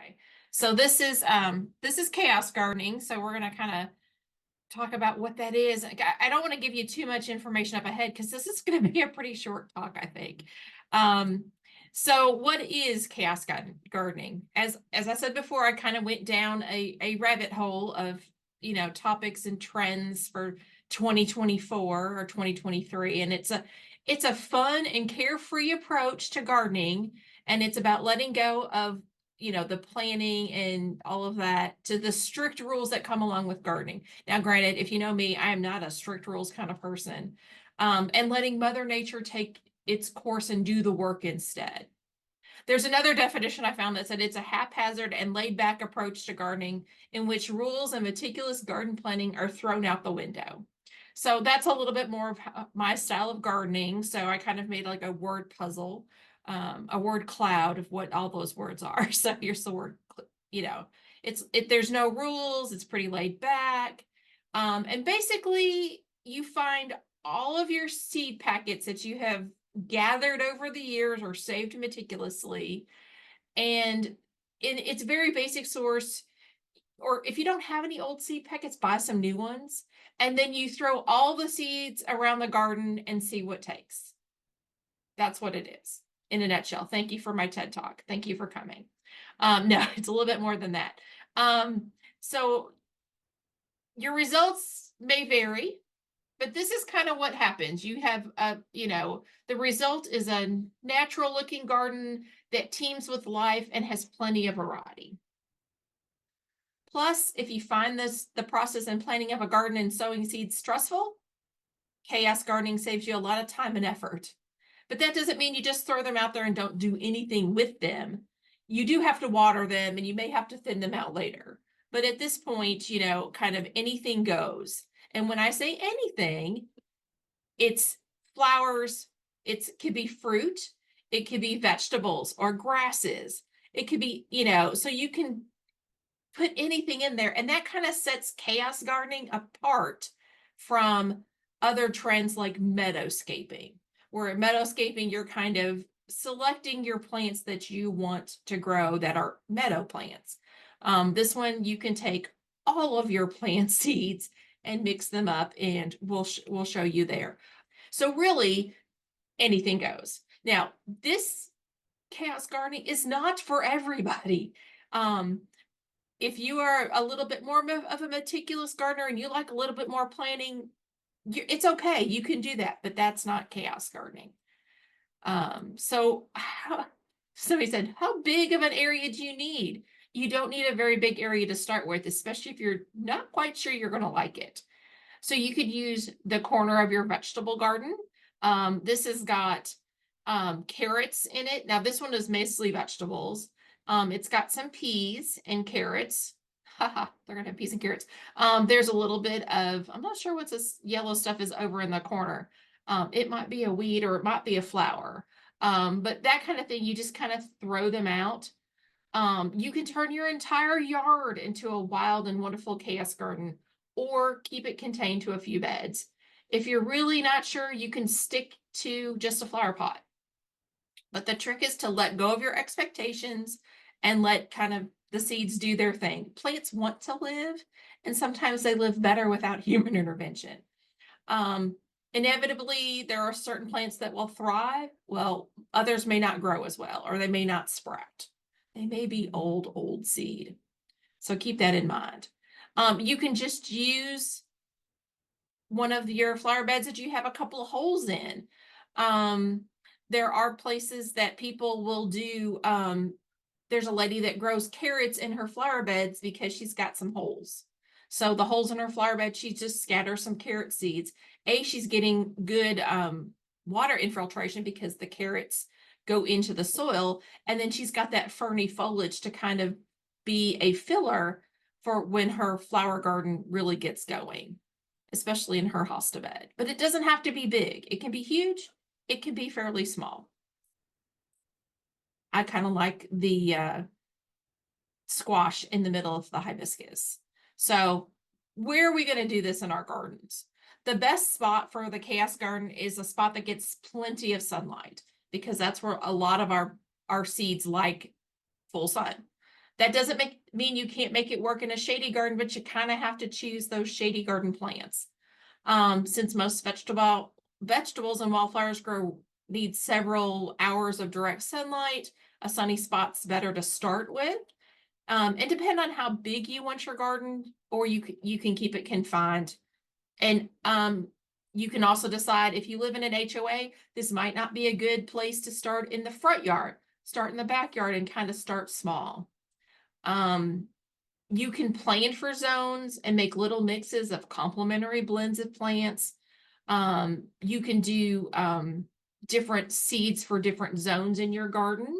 Okay, so this is chaos gardening. So we're gonna kind of talk about what that is. I don't want to give you too much information up ahead because this is going to be a pretty short talk, I think. So what is chaos gardening? As I said before, I kind of went down a rabbit hole of topics and trends for 2024 or 2023, and it's a fun and carefree approach to gardening, and it's about letting go of the planning and all of that to the strict rules that come along with gardening. Now, granted, if you know me, I am not a strict rules kind of person, and letting Mother Nature take its course and do the work instead. There's another definition I found that said it's a haphazard and laid back approach to gardening in which rules and meticulous garden planning are thrown out the window. So that's a little bit more of my style of gardening. So I kind of made like a word puzzle, a word cloud of what all those words are. So here's the word, there's no rules. It's pretty laid back. And basically you find all of your seed packets that you have gathered over the years or saved meticulously. And in its very basic source, or if you don't have any old seed packets, buy some new ones. And then you throw all the seeds around the garden and see what takes. That's what it is in a nutshell. Thank you for my TED Talk. Thank you for coming. No, it's a little bit more than that. So your results may vary, but this is kind of what happens. You have, the result is a natural looking garden that teems with life and has plenty of variety. Plus, if you find the process and planning of a garden and sowing seeds stressful, chaos gardening saves you a lot of time and effort. But that doesn't mean you just throw them out there and don't do anything with them. You do have to water them and you may have to thin them out later. But at this point, kind of anything goes. And when I say anything, it's flowers, it could be fruit, it could be vegetables or grasses. It could be, so you can put anything in there. And that kind of sets chaos gardening apart from other trends like meadowscaping, where at meadowscaping, you're kind of selecting your plants that you want to grow that are meadow plants. This one, you can take all of your plant seeds and mix them up, and we'll show you there. So really, anything goes. Now, this chaos gardening is not for everybody. If you are a little bit more of a meticulous gardener and you like a little bit more planning, it's okay. You can do that, but that's not chaos gardening. So somebody said, how big of an area do you need? You don't need a very big area to start with, especially if you're not quite sure you're going to like it. So you could use the corner of your vegetable garden. This has got carrots in it. Now this one is mostly vegetables. It's got some peas and carrots. Haha, they're gonna have peas and carrots. There's a little bit of, I'm not sure what this yellow stuff is over in the corner. It might be a weed or it might be a flower. But that kind of thing, you just kind of throw them out. You can turn your entire yard into a wild and wonderful chaos garden, or keep it contained to a few beds. If you're really not sure, you can stick to just a flower pot. But the trick is to let go of your expectations and let kind of the seeds do their thing. Plants want to live, and sometimes they live better without human intervention. Inevitably, there are certain plants that will thrive. Well, others may not grow as well, or they may not sprout. They may be old seed. So keep that in mind. You can just use one of your flower beds that you have a couple of holes in. There are places that people will do, there's a lady that grows carrots in her flower beds because she's got some holes. So the holes in her flower bed, she just scatters some carrot seeds. She's getting good water infiltration because the carrots go into the soil. And then she's got that ferny foliage to kind of be a filler for when her flower garden really gets going, especially in her hosta bed. But it doesn't have to be big. It can be huge. It can be fairly small. I kind of like the squash in the middle of the hibiscus. So where are we going to do this in our gardens? The best spot for the chaos garden is a spot that gets plenty of sunlight, because that's where a lot of our seeds like full sun. That doesn't mean you can't make it work in a shady garden, but you kind of have to choose those shady garden plants. Since most vegetables and wildflowers need several hours of direct sunlight, a sunny spot's better to start with. And depend on how big you want your garden, or you can keep it confined. And you can also decide, if you live in an HOA, this might not be a good place to start in the front yard. Start in the backyard and kind of start small. You can plan for zones and make little mixes of complementary blends of plants. You can do different seeds for different zones in your garden.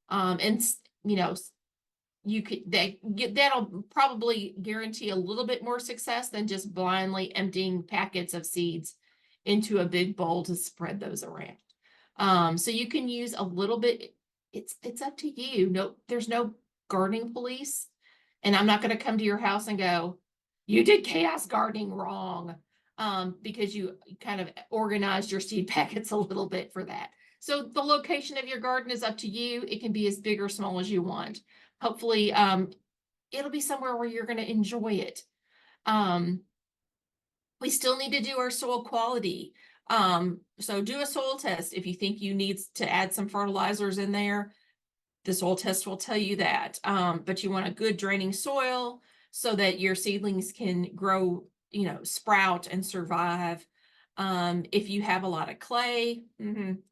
And you know, that'll probably guarantee a little bit more success than just blindly emptying packets of seeds into a big bowl to spread those around. So you can use a little bit. It's up to you. No, there's no gardening police, and I'm not going to come to your house and go, you did chaos gardening wrong, because you kind of organized your seed packets a little bit for that. So the location of your garden is up to you. It can be as big or small as you want. Hopefully, it'll be somewhere where you're going to enjoy it. We still need to do our soil quality. So do a soil test. If you think you need to add some fertilizers in there, the soil test will tell you that. But you want a good draining soil so that your seedlings can grow, sprout and survive. If you have a lot of clay,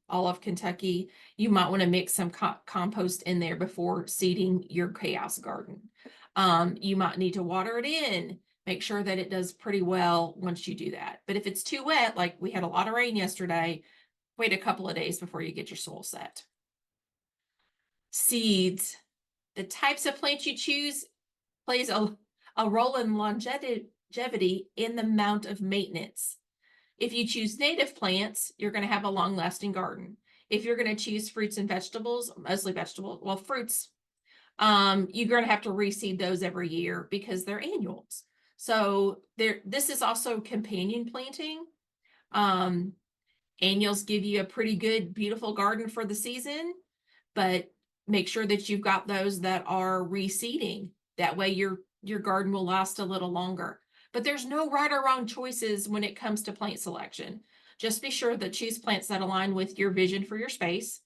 all of Kentucky, you might want to mix some compost in there before seeding your chaos garden. You might need to water it in, make sure that it does pretty well once you do that. But if it's too wet, like we had a lot of rain yesterday, wait a couple of days before you get your soil set. Seeds. The types of plants you choose plays a role in longevity in the amount of maintenance. If you choose native plants, you're going to have a long-lasting garden. If you're going to choose fruits and vegetables, mostly fruits, you're going to have to reseed those every year because they're annuals. So this is also companion planting. Annuals give you a pretty good, beautiful garden for the season, but make sure that you've got those that are reseeding. That way your garden will last a little longer. But there's no right or wrong choices when it comes to plant selection. Just be sure that choose plants that align with your vision for your space,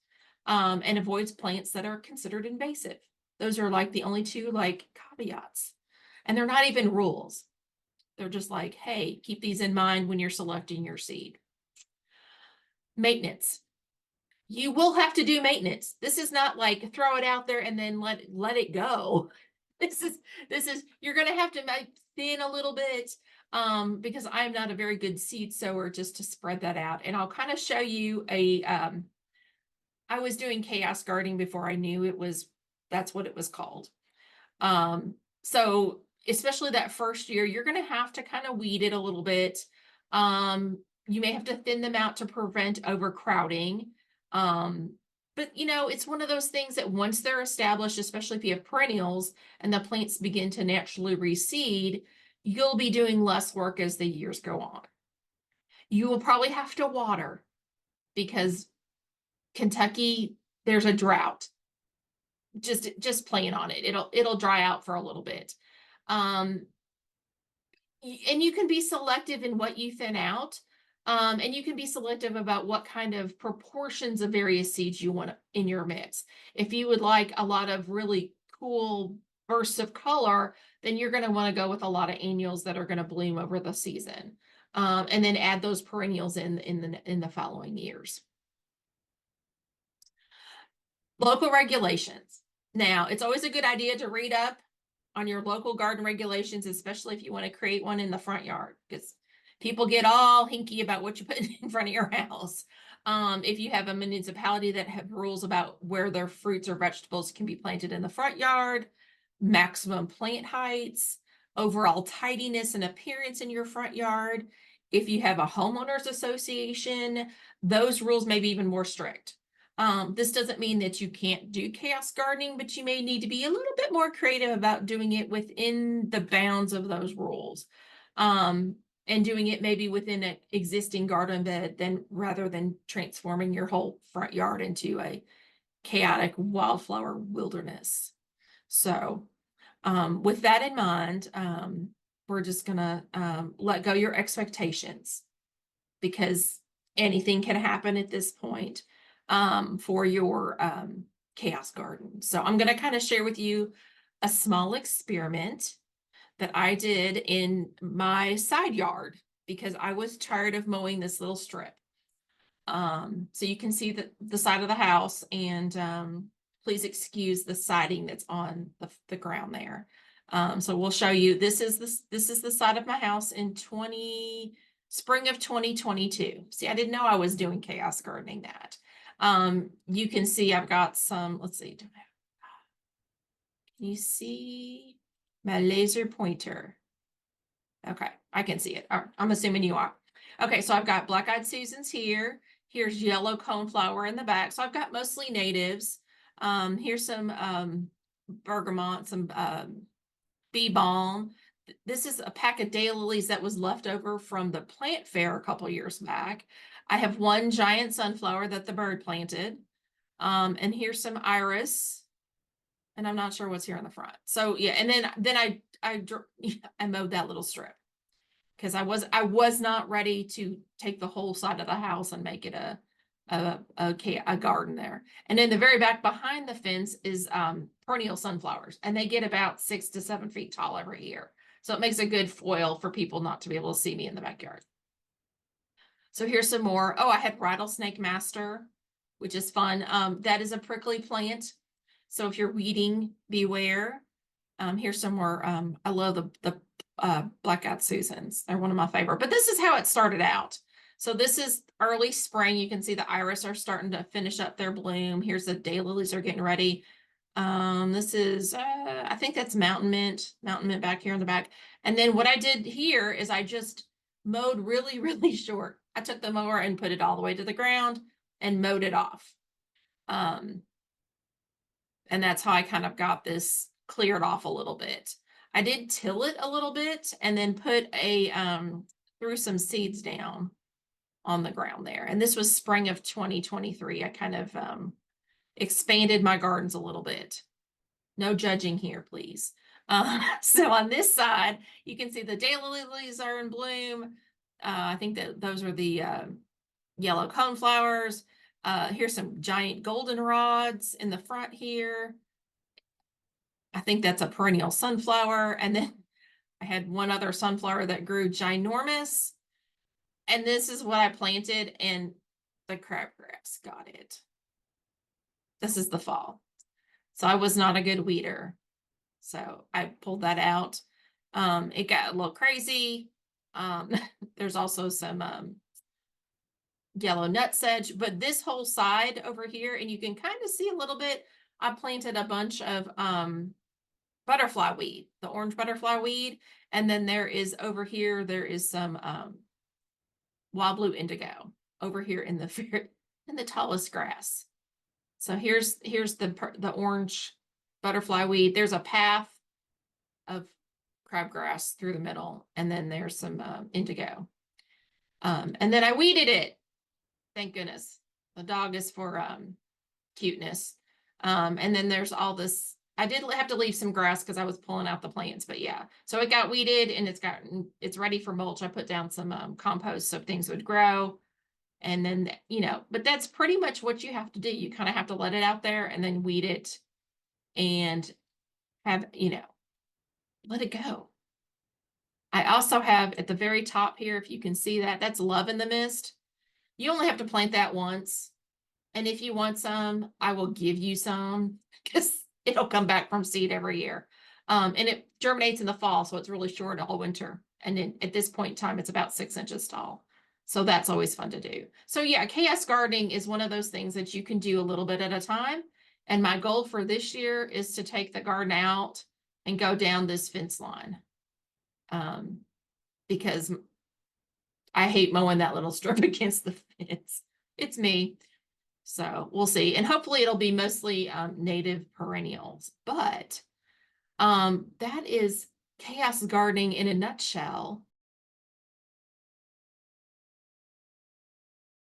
and avoids plants that are considered invasive. Those are like the only two caveats. And they're not even rules. They're just like, hey, keep these in mind when you're selecting your seed. Maintenance. You will have to do maintenance. This is not like throw it out there and then let it go. This is you're going to have to make thin a little bit, because I'm not a very good seed sower, just to spread that out. And I'll kind of show you I was doing chaos gardening before I knew that's what it was called. So especially that first year, you're going to have to kind of weed it a little bit. You may have to thin them out to prevent overcrowding. But it's one of those things that once they're established, especially if you have perennials and the plants begin to naturally reseed, you'll be doing less work as the years go on. You will probably have to water because Kentucky, there's a drought. Just plan on it. It'll dry out for a little bit. And you can be selective in what you thin out. And you can be selective about what kind of proportions of various seeds you want in your mix. If you would like a lot of really cool bursts of color, then you're going to want to go with a lot of annuals that are going to bloom over the season. And then add those perennials in the following years. Local regulations. Now, it's always a good idea to read up on your local garden regulations, especially if you want to create one in the front yard, because people get all hinky about what you put in front of your house. If you have a municipality that have rules about where their fruits or vegetables can be planted in the front yard, maximum plant heights, overall tidiness and appearance in your front yard. If you have a homeowners association, those rules may be even more strict. This doesn't mean that you can't do chaos gardening, but you may need to be a little bit more creative about doing it within the bounds of those rules. And doing it maybe within an existing garden bed rather than transforming your whole front yard into a chaotic wildflower wilderness. So with that in mind, we're just gonna let go your expectations, because anything can happen at this point for your chaos garden. So I'm gonna kind of share with you a small experiment that I did in my side yard because I was tired of mowing this little strip. So you can see the side of the house, and please excuse the siding that's on the ground there. So we'll show you, this is the side of my house in spring of 2022. See, I didn't know I was doing chaos gardening that. You can see I've got some, let's see, can you see my laser pointer? Okay, I can see it. I'm assuming you are. Okay, so I've got black-eyed Susans here. Here's yellow coneflower in the back. So I've got mostly natives. Here's some bergamot, some bee balm. This is a pack of daylilies that was left over from the plant fair a couple years back. I have one giant sunflower that the bird planted. And here's some iris. And I'm not sure what's here in the front. So yeah, and then I mowed that little strip because I was not ready to take the whole side of the house and make it a garden there. And in the very back behind the fence is perennial sunflowers, and they get about 6 to 7 feet tall every year. So it makes a good foil for people not to be able to see me in the backyard. So here's some more. Oh, I had rattlesnake master, which is fun. That is a prickly plant. So if you're weeding, beware. Here's some more. I love the black-eyed Susans. They're one of my favorite. But this is how it started out. So this is early spring. You can see the iris are starting to finish up their bloom. Here's the daylilies are getting ready. This is, I think that's mountain mint back here in the back. And then what I did here is I just mowed really, really short. I took the mower and put it all the way to the ground and mowed it off. And that's how I kind of got this cleared off a little bit. I did till it a little bit and then put threw some seeds down on the ground there. And this was spring of 2023. I kind of expanded my gardens a little bit. No judging here, please. So on this side, you can see the daylilies are in bloom. I think that those are the yellow coneflowers. Here's some giant goldenrods in the front here. I think that's a perennial sunflower. And then I had one other sunflower that grew ginormous. And this is what I planted, and the crabgrass got it. This is the fall. So I was not a good weeder. So I pulled that out. It got a little crazy. There's also some yellow nutsedge, but this whole side over here, and you can kind of see a little bit, I planted a bunch of butterfly weed, the orange butterfly weed. And then there is over here, there is some wild blue indigo over here in the tallest grass. So here's the orange butterfly weed. There's a path of crabgrass through the middle, and then there's some indigo. And then I weeded it. Thank goodness. The dog is for cuteness. And then there's all this. I did have to leave some grass because I was pulling out the plants, but yeah. So it got weeded and it's ready for mulch. I put down some compost so things would grow. And then, but that's pretty much what you have to do. You kind of have to let it out there and then weed it and have, let it go. I also have at the very top here, if you can see that, that's Love in the Mist. You only have to plant that once. And if you want some, I will give you some because it'll come back from seed every year. And it germinates in the fall, so it's really short all winter. And then at this point in time, it's about 6 inches tall. So that's always fun to do. So yeah, chaos gardening is one of those things that you can do a little bit at a time. And my goal for this year is to take the garden out and go down this fence line. Because I hate mowing that little strip against the fence. It's me. So we'll see. And hopefully it'll be mostly native perennials. But that is chaos gardening in a nutshell.